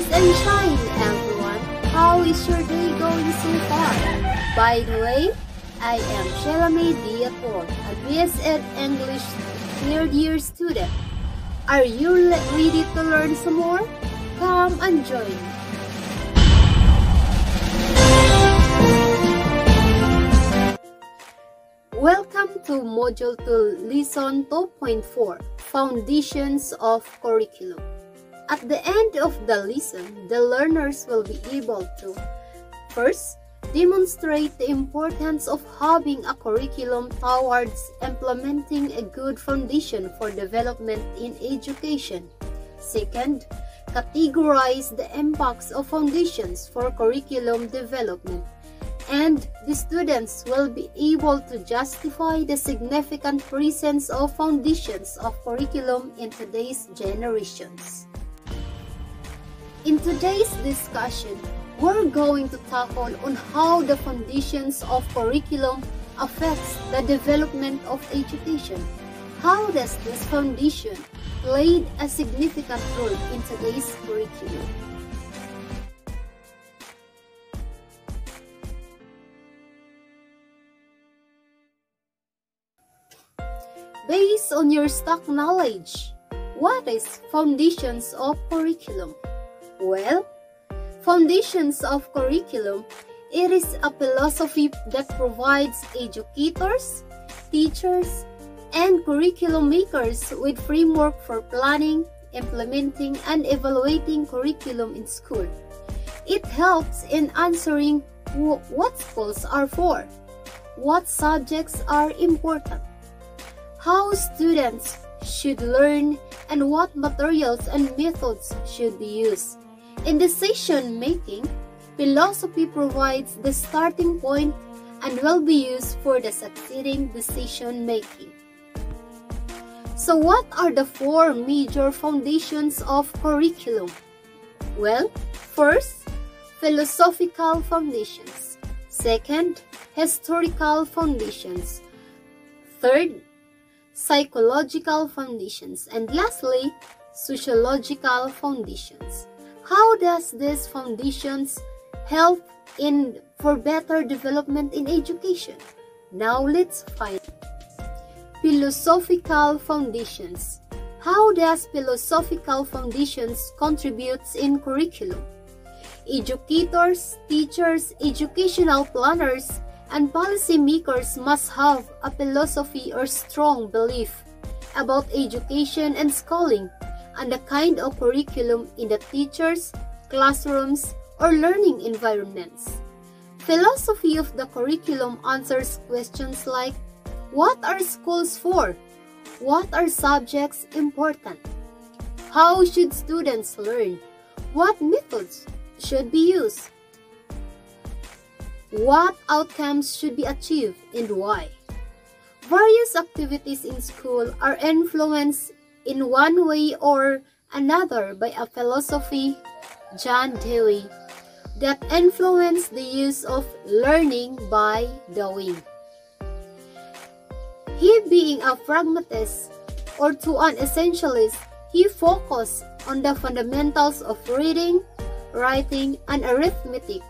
Rise and shine, everyone! How is your day going so far? By the way, I am Shelame Diator, a BS Ed English 3rd year student. Are you ready to learn some more? Come and join me. Welcome to Module 2, Lesson 2.4, Foundations of Curriculum. At the end of the lesson, the learners will be able to first, demonstrate the importance of having a curriculum towards implementing a good foundation for development in education. Second, categorize the impacts of foundations for curriculum development. And the students will be able to justify the significant presence of foundations of curriculum in today's generations. In today's discussion, we're going to tackle on how the foundations of curriculum affects the development of education. How does this foundation play a significant role in today's curriculum? Based on your stock knowledge, what is foundations of curriculum? Well, foundations of curriculum, it is a philosophy that provides educators, teachers, and curriculum makers with framework for planning, implementing, and evaluating curriculum in school. It helps in answering what schools are for, what subjects are important, how students should learn, and what materials and methods should be used. In decision-making, philosophy provides the starting point and will be used for the succeeding decision-making. So what are the 4 major foundations of curriculum? Well, first, philosophical foundations. Second, historical foundations. Third, psychological foundations, and lastly, sociological foundations. How does these foundations help for better development in education? Now let's find philosophical foundations. How does philosophical foundations contributes in curriculum? Educators, teachers, educational planners, and policymakers must have a philosophy or strong belief about education and schooling and the kind of curriculum in the teachers, classrooms, or learning environments. Philosophy of the curriculum answers questions like, what are schools for? What are subjects important? How should students learn? What methods should be used? What outcomes should be achieved and why? Various activities in school are influenced in one way or another by a philosophy, John Dewey, that influenced the use of learning by doing. He being a pragmatist or to an essentialist, he focused on the fundamentals of reading, writing, and arithmetic,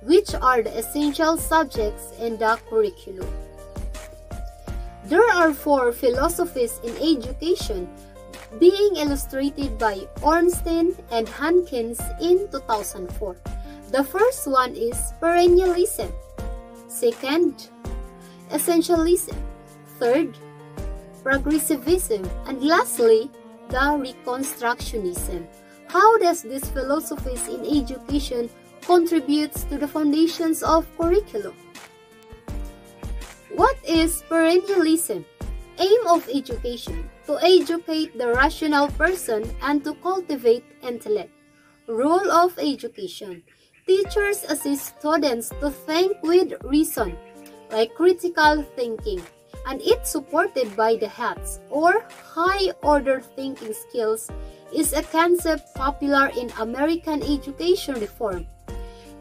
which are the essential subjects in the curriculum. There are 4 philosophies in education being illustrated by Ornstein and Hankins in 2004. The first one is perennialism. Second, essentialism. Third, progressivism. And lastly, the reconstructionism. How does these philosophies in education contributes to the foundations of curriculum? What is perennialism? Aim of education: to educate the rational person and to cultivate intellect. Role of education: teachers assist students to think with reason, like critical thinking, and it's supported by the HATS, or high-order thinking skills, is a concept popular in American education reform.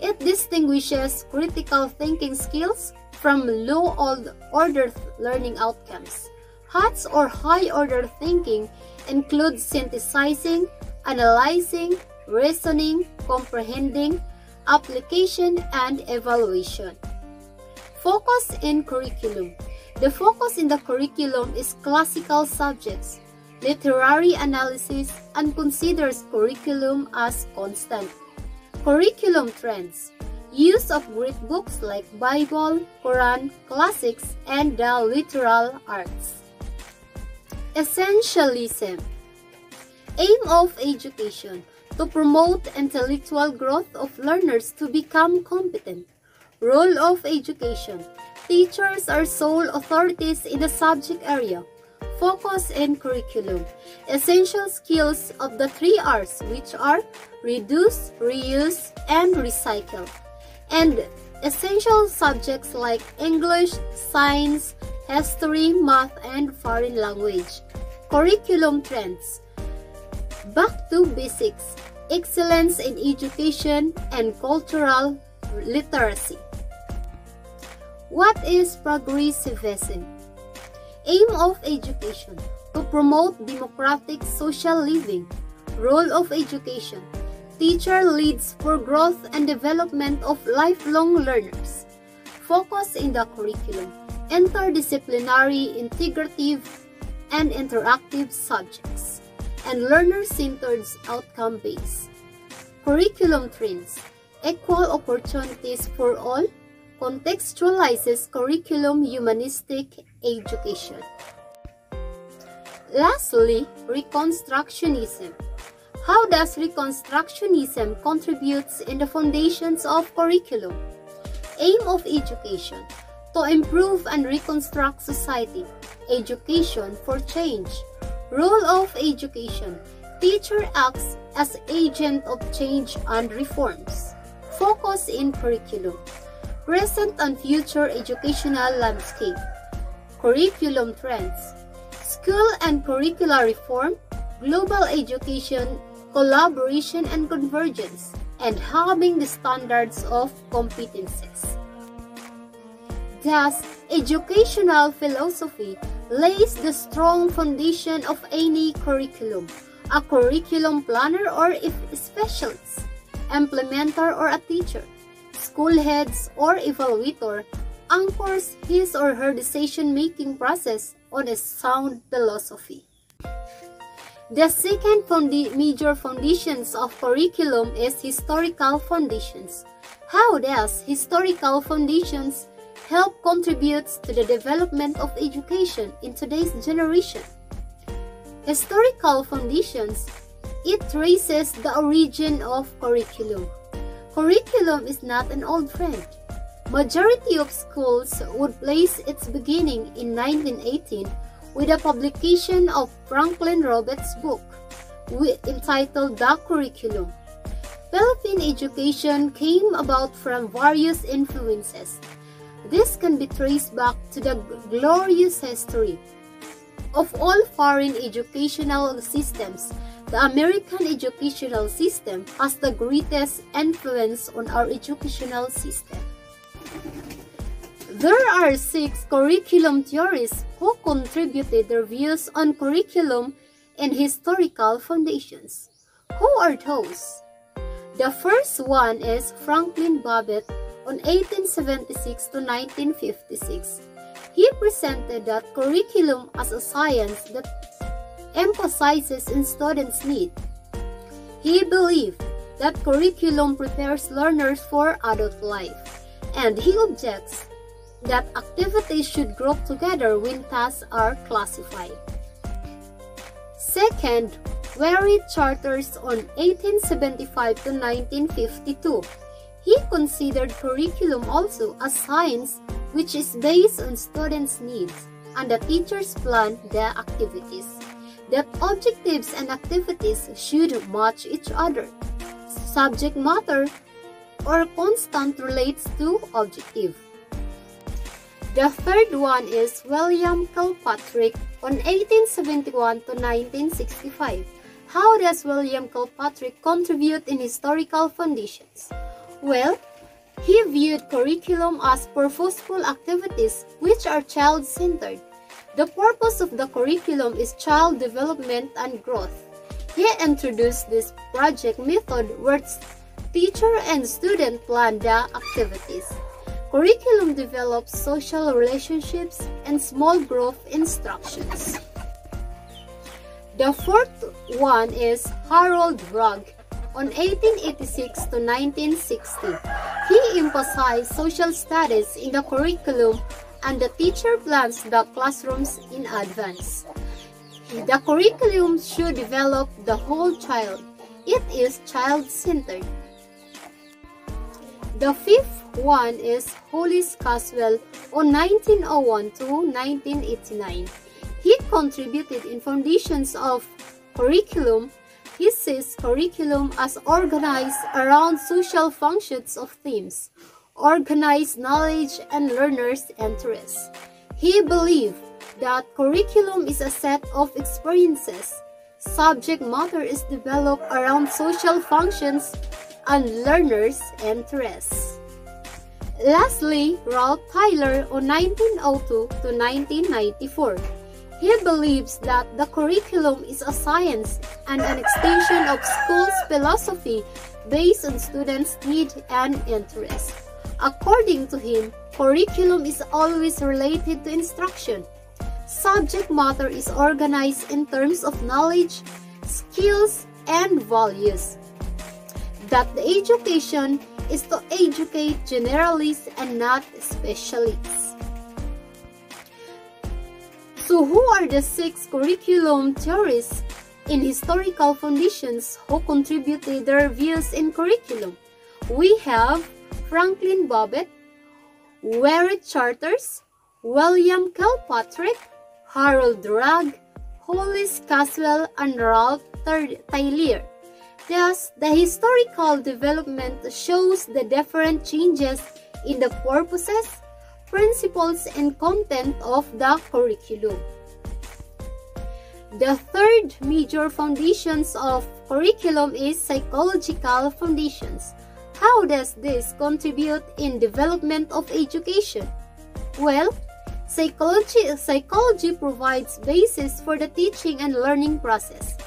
It distinguishes critical thinking skills from low-order learning outcomes. HATS, or high-order thinking, includes synthesizing, analyzing, reasoning, comprehending, application, and evaluation. Focus in curriculum. The focus in the curriculum is classical subjects, literary analysis, and considers curriculum as constant. Curriculum trends. Use of Greek books like Bible, Quran, classics, and the literal arts. Essentialism. Aim of education: to promote intellectual growth of learners to become competent. Role of education: teachers are sole authorities in the subject area. Focus in curriculum. Essential skills of the 3 R's, which are reduce, reuse, and recycle. And essential subjects like English, science, history, math, and foreign language. Curriculum trends. Back to basics. Excellence in education and cultural literacy. What is progressivism? Aim of education: to promote democratic social living. Role of education: teacher leads for growth and development of lifelong learners. Focus in the curriculum: interdisciplinary, integrative, and interactive subjects, and learner-centered outcome-based. Curriculum trends: equal opportunities for all, contextualizes curriculum humanistic education. Lastly, Reconstructionism. How does Reconstructionism contributes in the foundations of curriculum? Aim of education: to improve and reconstruct society. Education for change. Role of education: teacher acts as agent of change and reforms. Focus in curriculum: present and future educational landscape. Curriculum trends: school and curricular reform, global education, collaboration and convergence, and having the standards of competences. Thus, educational philosophy lays the strong foundation of any curriculum. A curriculum planner or if specialist, implementer or a teacher, school heads or evaluator anchors his or her decision-making process on a sound philosophy. The second major foundations of curriculum is historical foundations. How does historical foundations help contribute to the development of education in today's generation? Historical foundations, it traces the origin of curriculum. Curriculum is not an old friend. Majority of schools would place its beginning in 1918 with the publication of Franklin Roberts' book entitled The Curriculum. Philippine education came about from various influences. This can be traced back to the glorious history. Of all foreign educational systems, the American educational system has the greatest influence on our educational system. There are 6 curriculum theorists who contributed their views on curriculum and historical foundations. Who are those? The first one is Franklin Babbitt on 1876 to 1956. He presented that curriculum as a science that emphasizes in students' need. He believed that curriculum prepares learners for adult life, and he objects that activities should group together when tasks are classified. Second, Wherry Charters on 1875 to 1952. He considered curriculum also as science which is based on students' needs, and the teachers plan the activities. That objectives and activities should match each other. Subject matter or constant relates to objective. The third one is William Kilpatrick on 1871 to 1965. How does William Kilpatrick contribute in historical foundations? Well, he viewed curriculum as purposeful activities which are child-centered. The purpose of the curriculum is child development and growth. He introduced this project method where teacher and student plan the activities. Curriculum develops social relationships and small group instructions. The fourth one is Harold Rugg. On 1886 to 1960, he emphasized social studies in the curriculum and the teacher plans the classrooms in advance. The curriculum should develop the whole child. It is child-centered. The fifth one is Hollis Caswell on 1901 to 1989. He contributed in foundations of curriculum. He sees curriculum as organized around social functions of themes, organized knowledge and learners' interests. He believed that curriculum is a set of experiences. Subject matter is developed around social functions and learners' interests. Lastly, Ralph Tyler on 1902 to 1994. He believes that the curriculum is a science and an extension of school's philosophy based on students' need and interest. According to him, curriculum is always related to instruction. Subject matter is organized in terms of knowledge, skills, and values. That the education is to educate generalists and not specialists. So who are the 6 curriculum theorists in historical foundations who contributed their views in curriculum? We have Franklin Babbitt, Wherret Charters, William Kilpatrick, Harold Rugg, Hollis Caswell, and Ralph Tyler. Thus, the historical development shows the different changes in the purposes, principles, and content of the curriculum. The third major foundations of curriculum is psychological foundations. How does this contribute in development of education? Well, psychology provides basis for the teaching and learning process.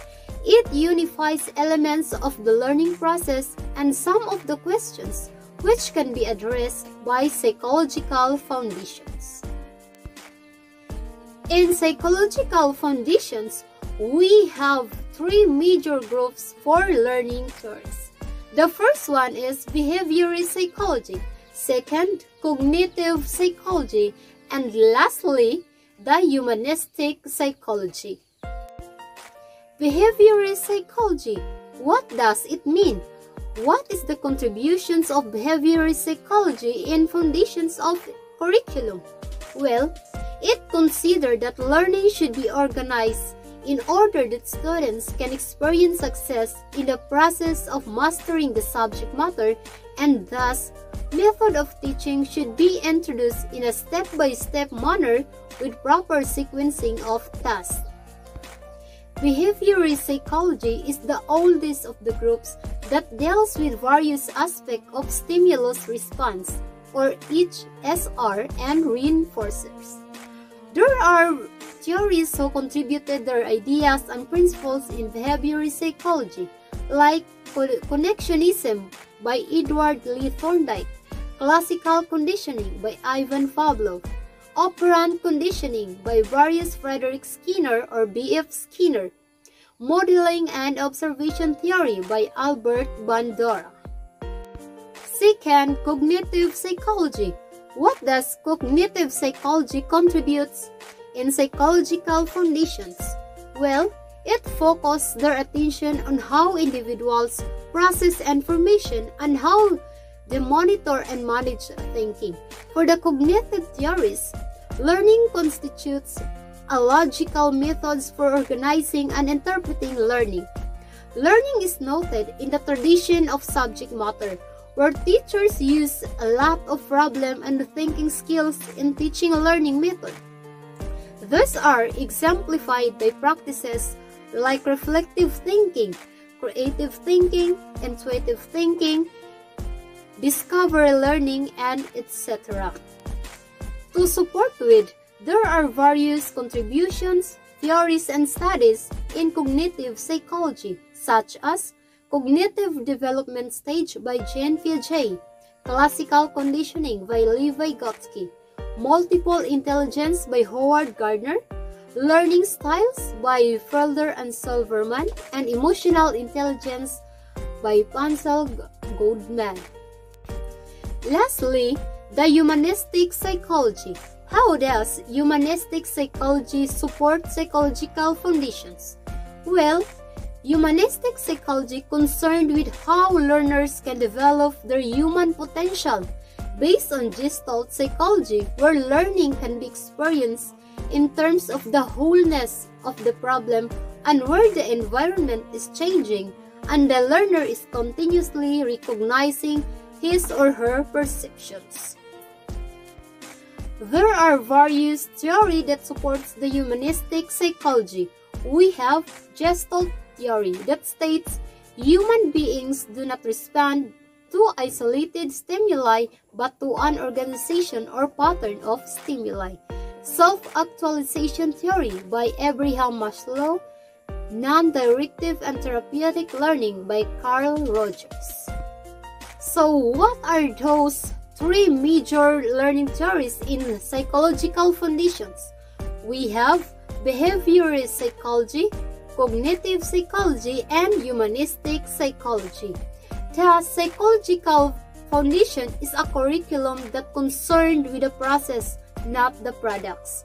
It unifies elements of the learning process and some of the questions which can be addressed by psychological foundations. In psychological foundations, we have 3 major groups for learning theories. The first one is behavioral psychology, second, cognitive psychology, and lastly, the humanistic psychology. Behavioral psychology, what does it mean? What is the contributions of behavioral psychology in foundations of curriculum? Well, it considers that learning should be organized in order that students can experience success in the process of mastering the subject matter, and thus, method of teaching should be introduced in a step-by-step manner with proper sequencing of tasks. Behavioral psychology is the oldest of the groups that deals with various aspects of stimulus response, or HSR, and reinforcers. There are theories who contributed their ideas and principles in behavioral psychology, like connectionism by Edward Lee Thorndike, classical conditioning by Ivan Pavlov, operant conditioning by Various Frederick Skinner or B.F. Skinner, modeling and observation theory by Albert Bandura. Second, cognitive psychology. What does cognitive psychology contributes in psychological foundations? Well, it focuses their attention on how individuals process information and how they monitor and manage thinking. For the cognitive theories, learning constitutes a logical methods for organizing and interpreting learning. Learning is noted in the tradition of subject matter, where teachers use a lot of problem and thinking skills in teaching a learning method. These are exemplified by practices like reflective thinking, creative thinking, intuitive thinking, discovery learning, and etc. To support with, there are various contributions, theories, and studies in cognitive psychology, such as Cognitive Development Stage by Jean Piaget, Classical Conditioning by Levi Vygotsky, Multiple Intelligence by Howard Gardner, Learning Styles by Felder and Silverman, and Emotional Intelligence by Pansel Goldman. Lastly, the humanistic psychology. How does humanistic psychology support psychological foundations? Well, humanistic psychology concerned with how learners can develop their human potential based on Gestalt psychology, where learning can be experienced in terms of the wholeness of the problem and where the environment is changing and the learner is continuously recognizing his or her perceptions. There are various theories that supports the humanistic psychology. We have Gestalt theory that states human beings do not respond to isolated stimuli but to an organization or pattern of stimuli. Self-actualization theory by Abraham Maslow, Non-directive and therapeutic learning by Carl Rogers. So what are those three major learning theories in psychological foundations? We have behavioral psychology, cognitive psychology, and humanistic psychology. The psychological foundation is a curriculum that concerned with the process, not the products.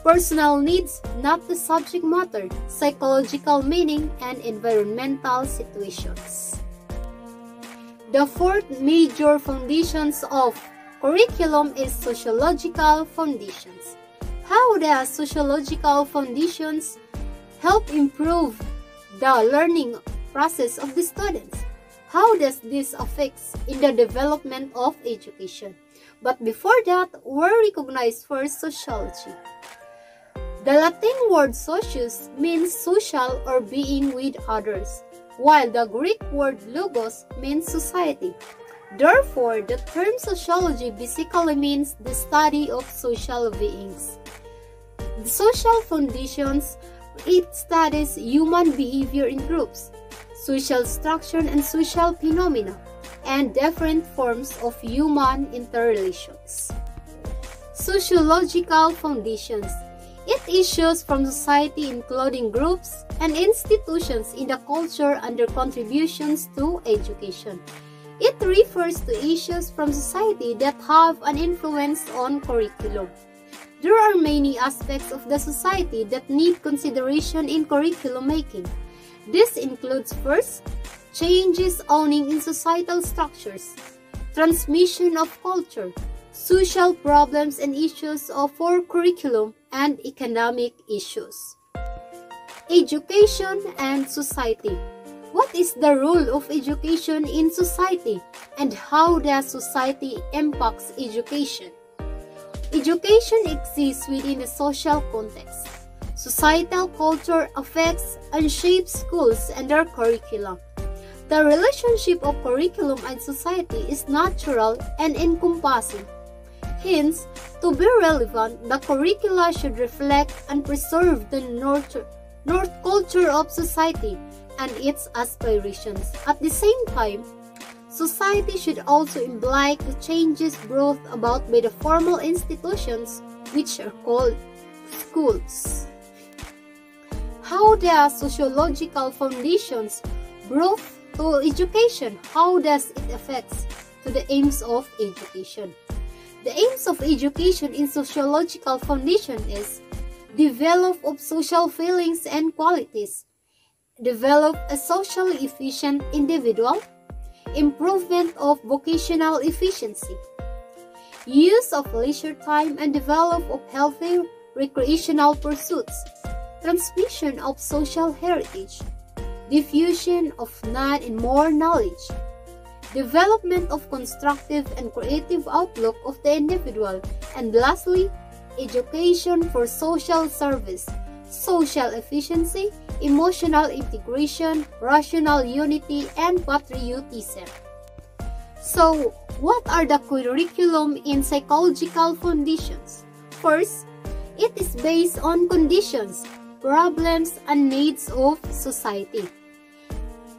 Personal needs, not the subject matter, psychological meaning, and environmental situations. The fourth major foundations of curriculum is sociological foundations. How does sociological foundations help improve the learning process of the students? How does this affect in the development of education? But before that, we recognize first sociology. The Latin word socius means social or being with others, while the Greek word logos means society. Therefore, the term sociology basically means the study of social beings. The social foundations, it studies human behavior in groups, social structure and social phenomena, and different forms of human interrelations. Sociological foundations. It issues from society including groups and institutions in the culture and their contributions to education. It refers to issues from society that have an influence on curriculum. There are many aspects of the society that need consideration in curriculum making. This includes first, changes owning in societal structures, transmission of culture, social problems and issues for curriculum, and economic issues. Education and society. What is the role of education in society, and how does society impacts education? Education exists within the social context. Societal culture affects and shapes schools and their curricula. The relationship of curriculum and society is natural and encompassing. Hence, to be relevant, the curricula should reflect and preserve the north culture of society and its aspirations. At the same time, society should also imbibe the changes brought about by the formal institutions, which are called schools. How does sociological foundations brought to education? How does it affect to the aims of education? The aims of education in sociological foundation is develop of social feelings and qualities, develop a socially efficient individual, improvement of vocational efficiency, use of leisure time and develop of healthy recreational pursuits, transmission of social heritage, diffusion of none and more knowledge, development of constructive and creative outlook of the individual, and lastly, education for social service, social efficiency, emotional integration, rational unity, and patriotism. So, what are the curriculum in psychological foundations? First, it is based on conditions. problems, and needs of society.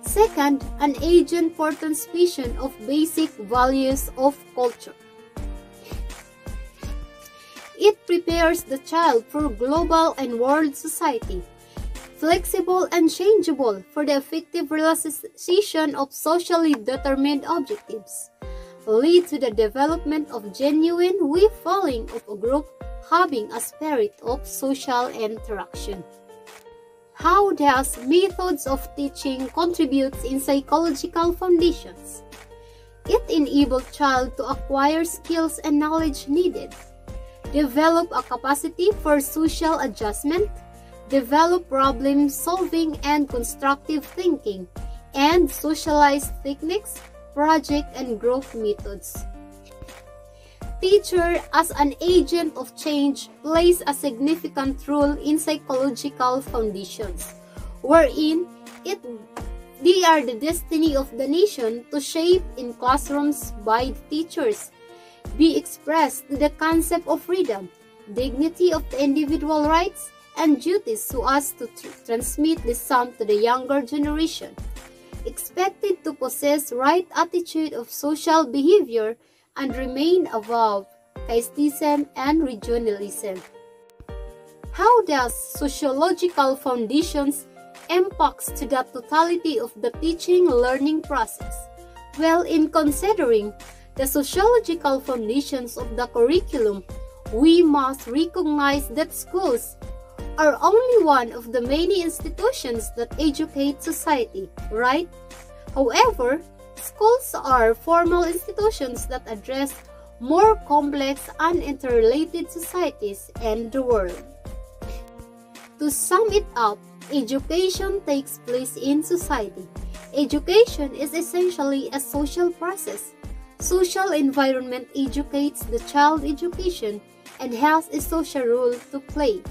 Second, an agent for transmission of basic values of culture. It prepares the child for global and world society, flexible and changeable for the effective realization of socially determined objectives, lead to the development of genuine we-feeling of a group having a spirit of social interaction. How does methods of teaching contribute in psychological foundations? It enables child to acquire skills and knowledge needed, develop a capacity for social adjustment, develop problem solving and constructive thinking, and socialize techniques, project and growth methods. Teacher as an agent of change plays a significant role in psychological foundations, wherein they are the destiny of the nation to shape in classrooms by teachers, be expressed to the concept of freedom, dignity of the individual rights, and duties so as to transmit the same to the younger generation, expected to possess right attitude of social behavior and remain above casteism and regionalism. How does sociological foundations impact to the totality of the teaching-learning process? Well, in considering the sociological foundations of the curriculum, we must recognize that schools are only one of the many institutions that educate society, right? However, schools are formal institutions that address more complex and interrelated societies in the world. To sum it up, education takes place in society. Education is essentially a social process. Social environment educates the child education and has a social role to play.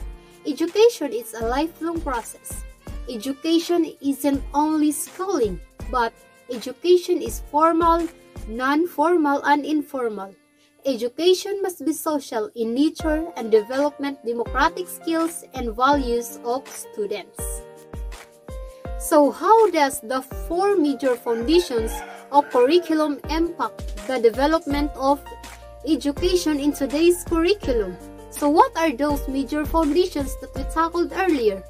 Education is a lifelong process. Education isn't only schooling, but education is formal, non-formal, and informal. Education must be social in nature and development democratic skills and values of students. So how does the four major foundations of curriculum impact the development of education in today's curriculum? So what are those major foundations that we tackled earlier?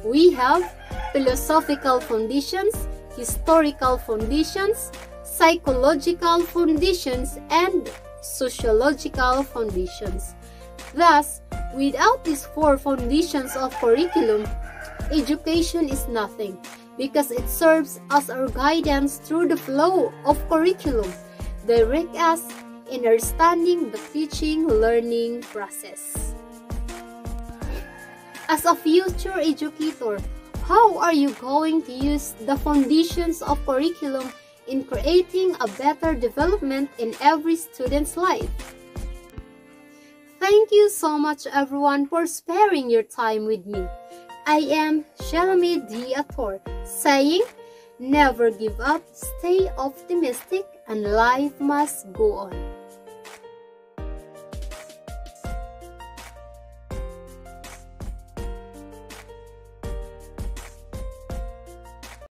We have philosophical foundations, historical foundations, psychological foundations, and sociological foundations. Thus, without these four foundations of curriculum, education is nothing because it serves as our guidance through the flow of curriculum, direct us in understanding the teaching-learning process. As a future educator, how are you going to use the foundations of curriculum in creating a better development in every student's life? Thank you so much everyone for sparing your time with me. I am Shalome D. Ator, saying, never give up, stay optimistic, and life must go on.